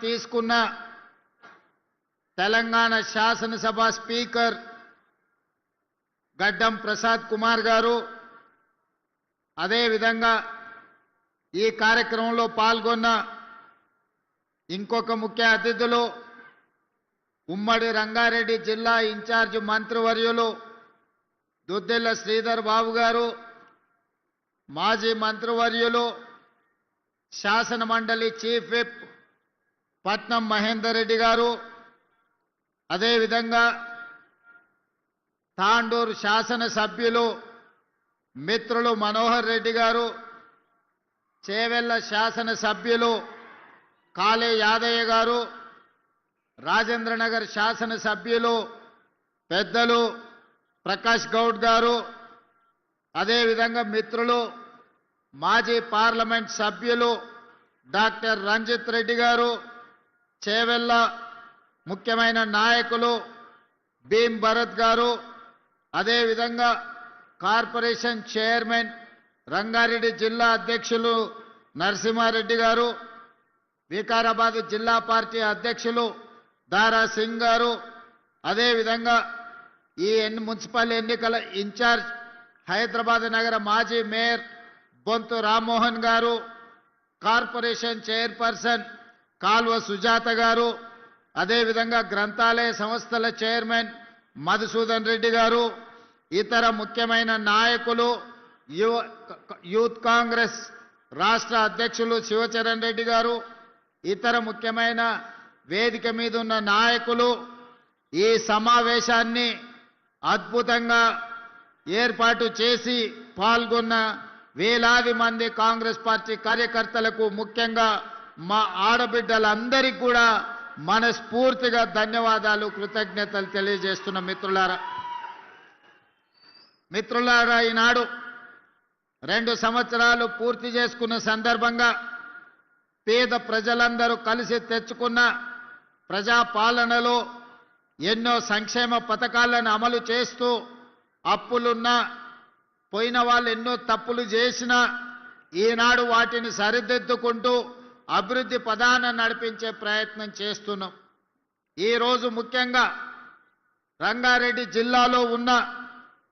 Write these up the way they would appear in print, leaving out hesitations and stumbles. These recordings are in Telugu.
తీసుకున్న తెలంగాణ శాసనసభ స్పీకర్ గడ్డం ప్రసాద్ కుమార్ గారు అదే విధంగా ఈ కార్యక్రమంలో పాల్గొన్న ఇంకొక ముఖ్య అతిథులు ఉమ్మడి రంగారెడ్డి జిల్లా ఇన్ఛార్జ్ మంత్రివర్యులు దుద్దిల్ల శ్రీధర్ బాబు గారు, మాజీ మంత్రివర్యులు శాసన మండలి చీఫ్ విప్ పట్నం మహేందర్ రెడ్డి గారు, అదే విధంగా తాండూరు శాసన సభ్యులు మిత్రులు మనోహర్ రెడ్డి గారు, చేవెళ్ల శాసన సభ్యులు కాళే యాదయ్య గారు, రాజేంద్రనగర్ శాసన సభ్యులు పెద్దలు ప్రకాష్ గౌడ్ గారు, అదే విధంగా మిత్రులు మాజీ పార్లమెంట్ సభ్యులు డాక్టర్ రంజిత్ రెడ్డి గారు, చేవెళ్ల ముఖ్యమైన నాయకులు భీమ్ భరత్ గారు, అదే విధంగా కార్పొరేషన్ చైర్మన్ రంగారెడ్డి జిల్లా అధ్యక్షులు నరసింహారెడ్డి గారు, వికారాబాద్ జిల్లా పార్టీ అధ్యక్షులు దారా సింగ్ గారు, అదే విధంగా ఈ మున్సిపల్ ఎన్నికల ఇన్ఛార్జ్ హైదరాబాద్ నగర మాజీ మేయర్ బొంతు రామ్మోహన్ గారు, కార్పొరేషన్ చైర్పర్సన్ కాల్వ సుజాత గారు, అదే విధంగా గ్రంథాలయ సంస్థల చైర్మన్ మధుసూదన్ రెడ్డి గారు, ఇతర ముఖ్యమైన నాయకులు యూత్ కాంగ్రెస్ రాష్ట్ర అధ్యక్షులు శివచరణ్ రెడ్డి గారు, ఇతర ముఖ్యమైన వేదిక మీద ఉన్న నాయకులు ఈ సమావేశాన్ని అద్భుతంగా ఏర్పాటు చేసి పాల్గొన్న వేలాది మంది కాంగ్రెస్ పార్టీ కార్యకర్తలకు, ముఖ్యంగా మా ఆడబిడ్డలందరికీ కూడా మనస్ఫూర్తిగా ధన్యవాదాలు, కృతజ్ఞతలు తెలియజేస్తున్న మిత్రులారా, ఈనాడు 2 సంవత్సరాలు పూర్తి చేసుకున్న సందర్భంగా పేద ప్రజలందరూ కలిసి తెచ్చుకున్న ప్రజాపాలనలో ఎన్నో సంక్షేమ పథకాలను అమలు చేస్తూ అప్పులున్నా పోయిన వాళ్ళు ఎన్నో తప్పులు చేసినా ఈనాడు వాటిని సరిదిద్దుకుంటూ అభివృద్ధి పదాన నడిపించే ప్రయత్నం చేస్తున్నాం. ఈరోజు ముఖ్యంగా రంగారెడ్డి జిల్లాలో ఉన్న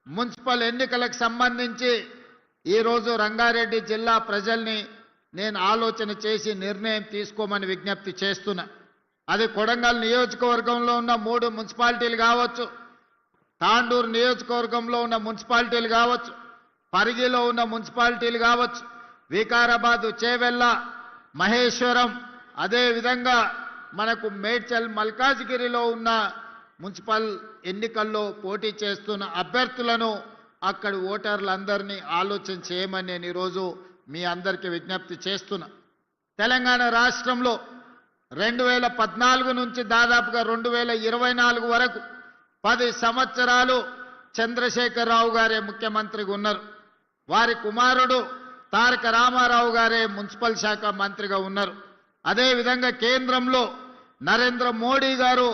మున్సిపల్ ఎన్నికలకు సంబంధించి ఈరోజు రంగారెడ్డి జిల్లా ప్రజల్ని నేను ఆలోచన చేసి నిర్ణయం తీసుకోమని విజ్ఞప్తి చేస్తున్నా. అది కొడంగల్ నియోజకవర్గంలో ఉన్న 3 మున్సిపాలిటీలు కావచ్చు, తాండూరు నియోజకవర్గంలో ఉన్న మున్సిపాలిటీలు కావచ్చు, పరిగిలో ఉన్న మున్సిపాలిటీలు కావచ్చు, వికారాబాద్, చేవెళ్ల, మహేశ్వరం, అదే విధంగా మనకు మేడ్చల్, మల్కాజ్గిరిలో ఉన్న మున్సిపల్ ఎన్నికల్లో పోటీ చేస్తున్న అభ్యర్థులను అక్కడి ఓటర్లందరినీ ఆలోచన చేయమని నేను ఈరోజు మీ అందరికీ విజ్ఞప్తి చేస్తున్నా. తెలంగాణ రాష్ట్రంలో 2014 నుంచి దాదాపుగా 2024 వరకు 10 సంవత్సరాలు చంద్రశేఖరరావు గారే ముఖ్యమంత్రిగా ఉన్నారు. వారి కుమారుడు తారక రామారావు గారే మున్సిపల్ శాఖ మంత్రిగా ఉన్నారు. అదేవిధంగా కేంద్రంలో నరేంద్ర మోడీ గారు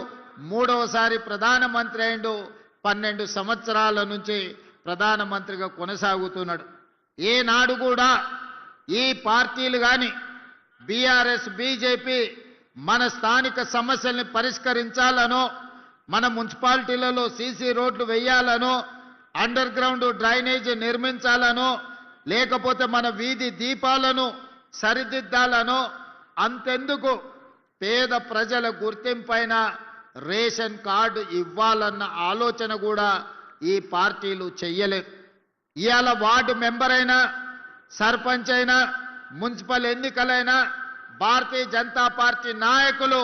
3వసారి ప్రధానమంత్రి అయిండు. 12 సంవత్సరాల నుంచి ప్రధానమంత్రిగా కొనసాగుతున్నాడు. ఏనాడు కూడా ఈ పార్టీలు కానీ బీఆర్ఎస్, బీజేపీ మన స్థానిక సమస్యల్ని పరిష్కరించాలనో, మన మున్సిపాలిటీలలో సీసీ రోడ్లు వేయాలనో, అండర్ గ్రౌండ్ డ్రైనేజ్ నిర్మించాలనో, లేకపోతే మన వీధి దీపాలను సరిదిద్దాలనో, అంతెందుకు పేద ప్రజల గుర్తింపైన రేషన్ కార్డు ఇవ్వాలన్న ఆలోచన కూడా ఈ పార్టీలు చెయ్యలేదు. ఇవాళ వార్డు మెంబర్ అయినా, సర్పంచ్ అయినా, మున్సిపల్ ఎన్నికలైనా భారతీయ జనతా పార్టీ నాయకులు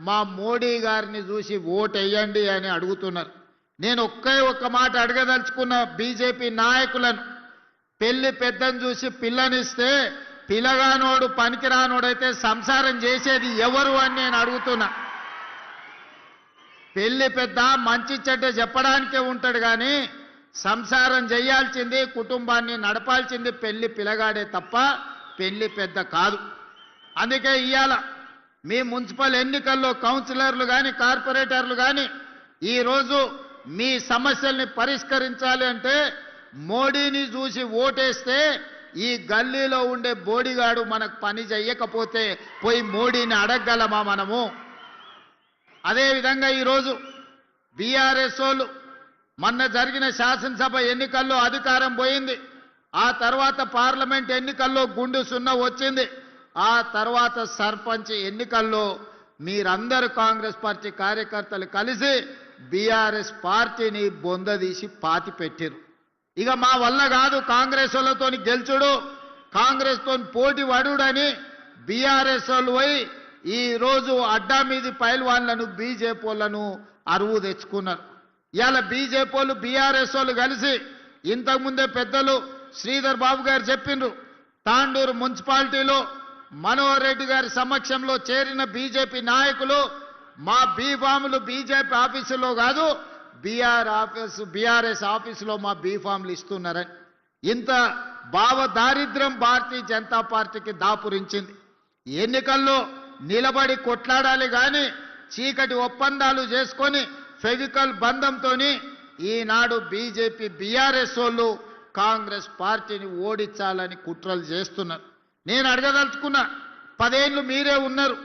మా మోడీ గారిని చూసి ఓటేయండి అని అడుగుతున్నారు. నేను ఒక్క మాట అడగదలుచుకున్న బీజేపీ నాయకులను, పెళ్లి పెద్దను చూసి పిల్లనిస్తే పిల్లగానోడు పనికిరానోడైతే సంసారం చేసేది ఎవరు అని నేను అడుగుతున్నా. పెళ్లి పెద్ద మంచి చెడ్డ చెప్పడానికే ఉంటాడు కానీ సంసారం చేయాల్సింది, కుటుంబాన్ని నడపాల్సింది పెళ్లి పిల్లగాడే తప్ప పెళ్లి పెద్ద కాదు. అందుకే ఇవాళ మీ మున్సిపల్ ఎన్నికల్లో కౌన్సిలర్లు కానీ, కార్పొరేటర్లు కానీ ఈరోజు మీ సమస్యల్ని పరిష్కరించాలి అంటే మోడీని చూసి ఓటేస్తే ఈ గల్లీలో ఉండే బోడిగాడు మనకు పని చెయ్యకపోతే పోయి మోడీని అడగగలమా మనము? అదేవిధంగా ఈరోజు బీఆర్ఎస్ వాళ్ళు మొన్న జరిగిన శాసనసభ ఎన్నికల్లో అధికారం పోయింది. ఆ తర్వాత పార్లమెంట్ ఎన్నికల్లో గుండు సున్నా వచ్చింది. ఆ తర్వాత సర్పంచ్ ఎన్నికల్లో మీరందరూ కాంగ్రెస్ పార్టీ కార్యకర్తలు కలిసి బీఆర్ఎస్ పార్టీని బొందదీసి పాతి పెట్టారు. ఇక మా వల్ల కాదు కాంగ్రెస్ వాళ్ళతో గెలుచుడు, కాంగ్రెస్ తో పోటీ పడుడని బీఆర్ఎస్ వాళ్ళు పోయి ఈ రోజు అడ్డా మీది పైల్వాన్లను బీజేపీ వాళ్ళను అరువు తెచ్చుకున్నారు. ఇవాళ బీజేపీ వాళ్ళు బీఆర్ఎస్ వాళ్ళు కలిసి ఇంతకుముందే పెద్దలు శ్రీధర్ బాబు గారు చెప్పిండ్రు, తాండూరు మున్సిపాలిటీలో మనోహర్ రెడ్డి గారి సమక్షంలో చేరిన బీజేపీ నాయకులు మా బీఫాములు బీజేపీ ఆఫీసులో కాదు బీఆర్ఎస్ ఆఫీసులో మా బీఫాములు ఇస్తున్నారని. ఇంత భావ దారిద్ర్యం భారతీయ జనతా పార్టీకి దాపురించింది. ఎన్నికల్లో నిలబడి కొట్లాడాలి కానీ చీకటి ఒప్పందాలు చేసుకొని ఫెవికల్ బంధంతో ఈనాడు బీజేపీ బీఆర్ఎస్ వాళ్ళు కాంగ్రెస్ పార్టీని ఓడించాలని కుట్రలు చేస్తున్నారు. నేను అడగదలుచుకున్నా, 10 ఏళ్ళు మీరే ఉన్నారు,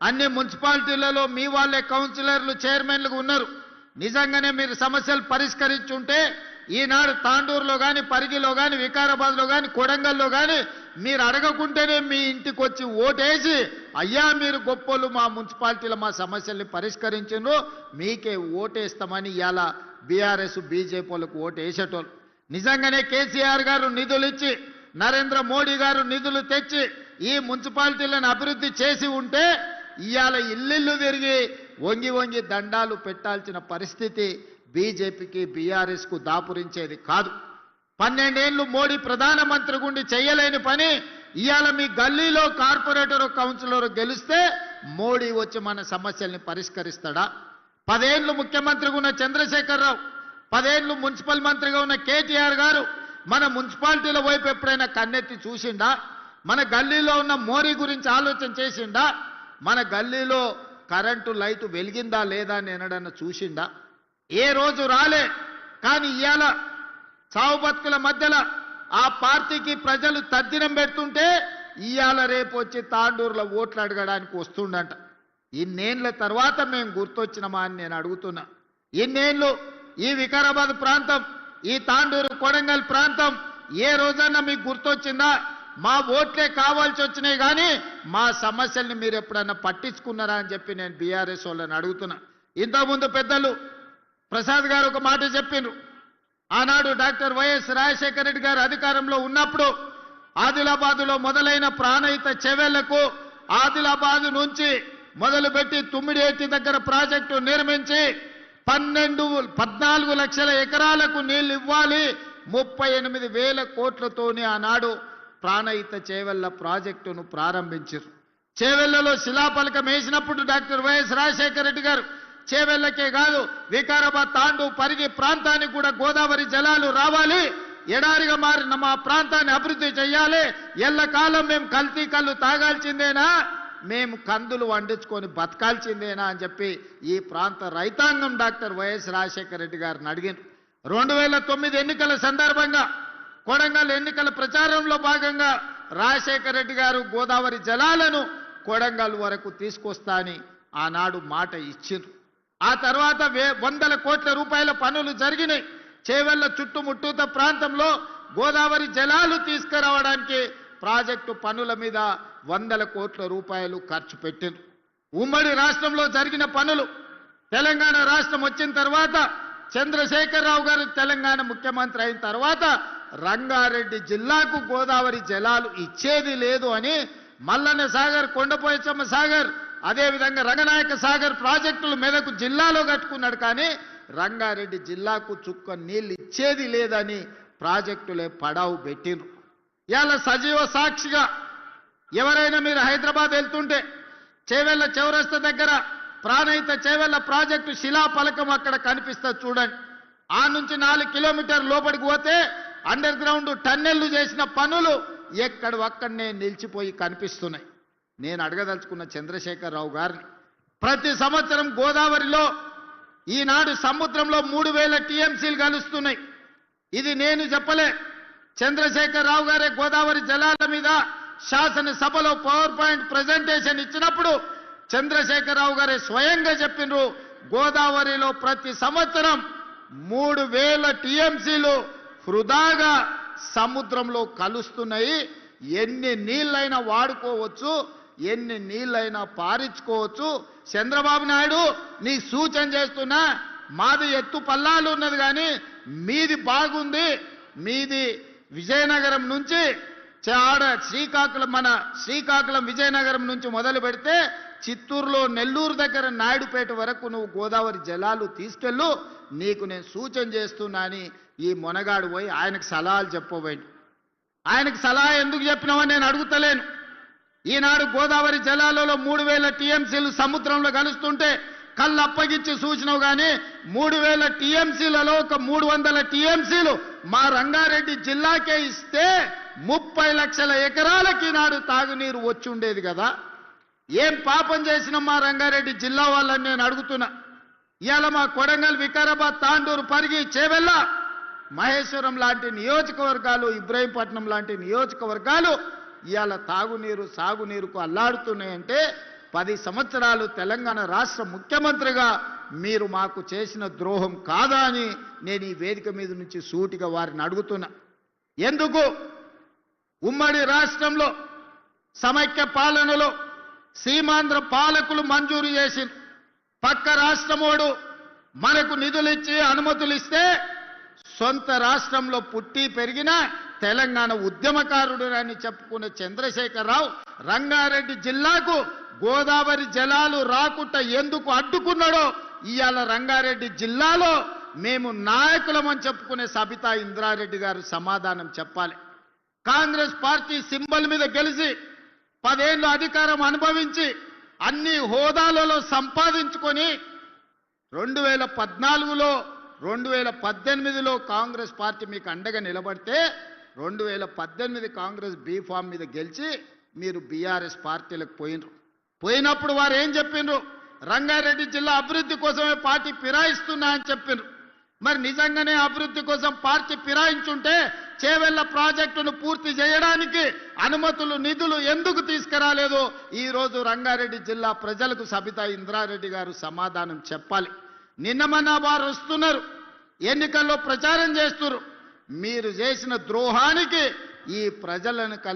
అన్ని మున్సిపాలిటీలలో మీ వాళ్ళే కౌన్సిలర్లు చైర్మన్లు ఉన్నారు. నిజంగానే మీరు సమస్యలు పరిష్కరించుంటే ఈనాడు తాండూరులో కానీ పరిగిలో కానీ వికారాబాద్లో కానీ కొడంగల్లో కానీ మీరు అడగకుంటేనే మీ ఇంటికి వచ్చి ఓటేసి అయ్యా మీరు గొప్పోళ్ళు మా మున్సిపాలిటీలో మా సమస్యల్ని పరిష్కరించిండ్రు మీకే ఓటేస్తామని ఇవాళ బీఆర్ఎస్ బీజేపీ వాళ్ళకు ఓటేసేటోళ్ళు. నిజంగానే కేసీఆర్ గారు నిధులు ఇచ్చి నరేంద్ర మోడీ గారు నిధులు తెచ్చి ఈ మున్సిపాలిటీలను అభివృద్ధి చేసి ఉంటే ఇవాళ ఇల్లు తిరిగి వంగి వంగి దండాలు పెట్టాల్సిన పరిస్థితి బీజేపీకి బీఆర్ఎస్కు దాపురించేది కాదు. 12 ఏళ్ళు మోడీ ప్రధానమంత్రి గుండి చేయలేని పని ఇవాళ మీ గల్లీలో కార్పొరేటర్ కౌన్సిలర్ గెలిస్తే మోడీ వచ్చి మన సమస్యల్ని పరిష్కరిస్తాడా? 10 ఏళ్ళు ముఖ్యమంత్రిగా ఉన్న చంద్రశేఖరరావు, 10 ఏళ్ళు మున్సిపల్ మంత్రిగా ఉన్న కేటీఆర్ గారు మన మున్సిపాలిటీల వైపు ఎప్పుడైనా కన్నెత్తి చూసిండా? మన గల్లీలో ఉన్న మోరీ గురించి ఆలోచన చేసిండా? మన గల్లీలో కరెంటు లైటు వెలిగిందా లేదా అని ఎన్నడన్నా చూసిండా? ఏ రోజు రాలే. కానీ ఇవాళ చావు బతుకుల మధ్యలో ఆ పార్టీకి ప్రజలు తద్దినం పెడుతుంటే ఇవాళ రేపు వచ్చి తాండూరులో ఓట్లు అడగడానికి వస్తుండంట. ఇన్నేళ్ల తర్వాత మేము గుర్తొచ్చినమా అని నేను అడుగుతున్నా. ఇన్నేళ్ళు ఈ వికారాబాద్ ప్రాంతం, ఈ తాండూరు కొడంగల్ ప్రాంతం ఏ రోజన్నా మీకు గుర్తొచ్చిందా? మా ఓట్లే కావాల్సి వచ్చినాయి కానీ మా సమస్యల్ని మీరు ఎప్పుడన్నా పట్టించుకున్నారా అని చెప్పి నేను బీఆర్ఎస్ వాళ్ళని అడుగుతున్నా. ఇంతకుముందు పెద్దలు ప్రసాద్ గారు ఒక మాట చెప్పిండ్రు. ఆనాడు డాక్టర్ వైఎస్ రాజశేఖర రెడ్డి గారు అధికారంలో ఉన్నప్పుడు ఆదిలాబాదులో మొదలైన ప్రాణహిత చెవెళ్లకు ఆదిలాబాదు నుంచి మొదలుపెట్టి తుమ్మిడిఎట్టి దగ్గర ప్రాజెక్టు నిర్మించి 14 లక్షల ఎకరాలకు నీళ్లు ఇవ్వాలి, 38,000 కోట్లతోనే ఆనాడు ప్రాణహిత చేవెళ్ల ప్రాజెక్టును ప్రారంభించారు. చేవెళ్లలో శిలాఫలకం వేసినప్పుడు డాక్టర్ వైఎస్ రాజశేఖర రెడ్డి గారు చేవెళ్లకే కాదు వికారాబాద్ తాండూ పరిగి ప్రాంతానికి కూడా గోదావరి జలాలు రావాలి, ఎడారిగా మారిన మా ప్రాంతాన్ని అభివృద్ధి చేయాలి, ఎల్లకాలం మేము కల్తీ కళ్ళు తాగాల్సిందేనా, మేము కందులు వండించుకొని బతకాల్సిందేనా అని చెప్పి ఈ ప్రాంత రైతాంగం డాక్టర్ వైఎస్ రాజశేఖర రెడ్డి గారిని అడిగారు. 2009 ఎన్నికల సందర్భంగా కొడంగల్ ఎన్నికల ప్రచారంలో భాగంగా రాజశేఖర రెడ్డి గారు గోదావరి జలాలను కొడంగల్ వరకు తీసుకొస్తా అని ఆనాడు మాట ఇచ్చిండ్రు. ఆ తర్వాత 100 కోట్ల రూపాయల పనులు జరిగినాయి. చేవెళ్ల చుట్టుముట్టూత ప్రాంతంలో గోదావరి జలాలు తీసుకురావడానికి ప్రాజెక్టు పనుల మీద 100 కోట్ల రూపాయలు ఖర్చు పెట్టిండ్రు. ఉమ్మడి రాష్ట్రంలో జరిగిన పనులు, తెలంగాణ రాష్ట్రం వచ్చిన తర్వాత చంద్రశేఖరరావు గారు తెలంగాణ ముఖ్యమంత్రి అయిన తర్వాత రంగారెడ్డి జిల్లాకు గోదావరి జలాలు ఇచ్చేది లేదు అని మల్లన్న సాగర్, కొండపోచమ్మ సాగర్, అదేవిధంగా రంగనాయక సాగర్ ప్రాజెక్టులు మెదకు జిల్లాలో కట్టుకున్నాడు. కానీ రంగారెడ్డి జిల్లాకు చుక్క నీళ్ళు ఇచ్చేది లేదని ప్రాజెక్టులే పడావు పెట్టిండ్రు. ఇవాళ సజీవ సాక్షిగా ఎవరైనా మీరు హైదరాబాద్ వెళ్తుంటే చేవెళ్ల చౌరస్తా దగ్గర ప్రాణహిత చేవెళ్ల ప్రాజెక్టు శిలాఫలకం అక్కడ కనిపిస్తుంది చూడండి. ఆ నుంచి 4 కిలోమీటర్ల లోపలికి పోతే అండర్ గ్రౌండ్ టన్నెళ్లు చేసిన పనులు ఎక్కడొక్కడనే నిలిచిపోయి కనిపిస్తున్నాయి. నేను అడగదలుచుకున్న చంద్రశేఖరరావు గారిని, ప్రతి సంవత్సరం గోదావరిలో ఈనాడు సముద్రంలో 3000 టీఎంసీలు కలుస్తున్నాయి. ఇది నేను చెప్పలే, చంద్రశేఖరరావు గారే గోదావరి జలాల మీద శాసనసభలో పవర్ పాయింట్ ప్రెజెంటేషన్ ఇచ్చినప్పుడు చంద్రశేఖరరావు గారే స్వయంగా చెప్పినారు, గోదావరిలో ప్రతి సంవత్సరం 3000 టీఎంసీలు వృధాగా సముద్రంలో కలుస్తున్నాయి. ఎన్ని నీళ్ళైనా వాడుకోవచ్చు, ఎన్ని నీళ్ళైనా పారించుకోవచ్చు. చంద్రబాబు నాయుడు నీ సూచన చేస్తున్నా, మాది ఎత్తు పల్లాలు ఉన్నది కానీ మీది బాగుంది. మీది విజయనగరం నుంచి శ్రీకాకుళం, మన శ్రీకాకుళం విజయనగరం నుంచి మొదలు పెడితే చిత్తూరులో నెల్లూరు దగ్గర నాయుడుపేట వరకు నువ్వు గోదావరి జలాలు తీసుకెళ్ళు, నీకు నేను సూచన చేస్తున్నా అని ఈ మొనగాడు పోయి ఆయనకు సలహాలు చెప్పబోయింది. ఆయనకు సలహా ఎందుకు చెప్పినావని నేను అడుగుతలేను. ఈనాడు గోదావరి జలాలలో 3000 టీఎంసీలు సముద్రంలో కలుస్తుంటే కళ్ళు అప్పగించి సూచనవు కానీ 3000 టీఎంసీలలో ఒక 300 టీఎంసీలు మా రంగారెడ్డి జిల్లాకే ఇస్తే 30 లక్షల ఎకరాలకి ఈనాడు తాగునీరు వచ్చి ఉండేది కదా. ఏం పాపం చేసిన మా రంగారెడ్డి జిల్లా వాళ్ళని నేను అడుగుతున్నా. ఇవాళ మా కొడంగల్, వికారాబాద్, తాండూరు, పరిగి, చేవెళ్ళ, మహేశ్వరం లాంటి నియోజకవర్గాలు, ఇబ్రహీంపట్నం లాంటి నియోజకవర్గాలు ఇవాళ తాగునీరు సాగునీరుకు అల్లాడుతున్నాయంటే 10 సంవత్సరాలు తెలంగాణ రాష్ట్ర ముఖ్యమంత్రిగా మీరు మాకు చేసిన ద్రోహం కాదా అని నేను ఈ వేదిక మీద నుంచి సూటిగా వారిని అడుగుతున్నా. ఎందుకు ఉమ్మడి రాష్ట్రంలో సమైక్య పాలనలో సీమాంధ్ర పాలకులు మంజూరు చేసి పక్క రాష్ట్రమోడు మనకు నిధులు ఇచ్చి అనుమతులు ఇస్తే సొంత రాష్ట్రంలో పుట్టి పెరిగిన తెలంగాణ ఉద్యమకారుడు అని చెప్పుకున్న చంద్రశేఖరరావు రంగారెడ్డి జిల్లాకు గోదావరి జలాలు రాకుండా ఎందుకు అడ్డుకున్నాడో ఇవాళ రంగారెడ్డి జిల్లాలో మేము నాయకులమని చెప్పుకునే సబితా ఇంద్రారెడ్డి గారు సమాధానం చెప్పాలి. కాంగ్రెస్ పార్టీ సింబల్ మీద గెలిచి 10 ఏళ్ళు అధికారం అనుభవించి అన్ని హోదాలలో సంపాదించుకొని 2014లో 2018లో కాంగ్రెస్ పార్టీ మీకు అండగా నిలబడితే 2018 కాంగ్రెస్ బీఫామ్ మీద గెలిచి మీరు బీఆర్ఎస్ పార్టీలకు పోయినప్పుడు వారు ఏం చెప్పిండ్రు? రంగారెడ్డి జిల్లా అభివృద్ధి కోసమే పార్టీ ఫిరాయిస్తున్నా అని చెప్పిండ్రు. మరి నిజంగానే అభివృద్ధి కోసం పార్టీ ఫిరాయించుంటే చేవెళ్ల ప్రాజెక్టును పూర్తి చేయడానికి అనుమతులు, నిధులు ఎందుకు తీసుకురాలేదు? ఈరోజు రంగారెడ్డి జిల్లా ప్రజలకు సబితా ఇంద్రారెడ్డి గారు సమాధానం చెప్పాలి. నిన్నమన్నా వారు వస్తున్నారు, ఎన్నికల్లో ప్రచారం చేస్తున్నారు. మీరు చేసిన ద్రోహానికి ఈ ప్రజలను కలిసి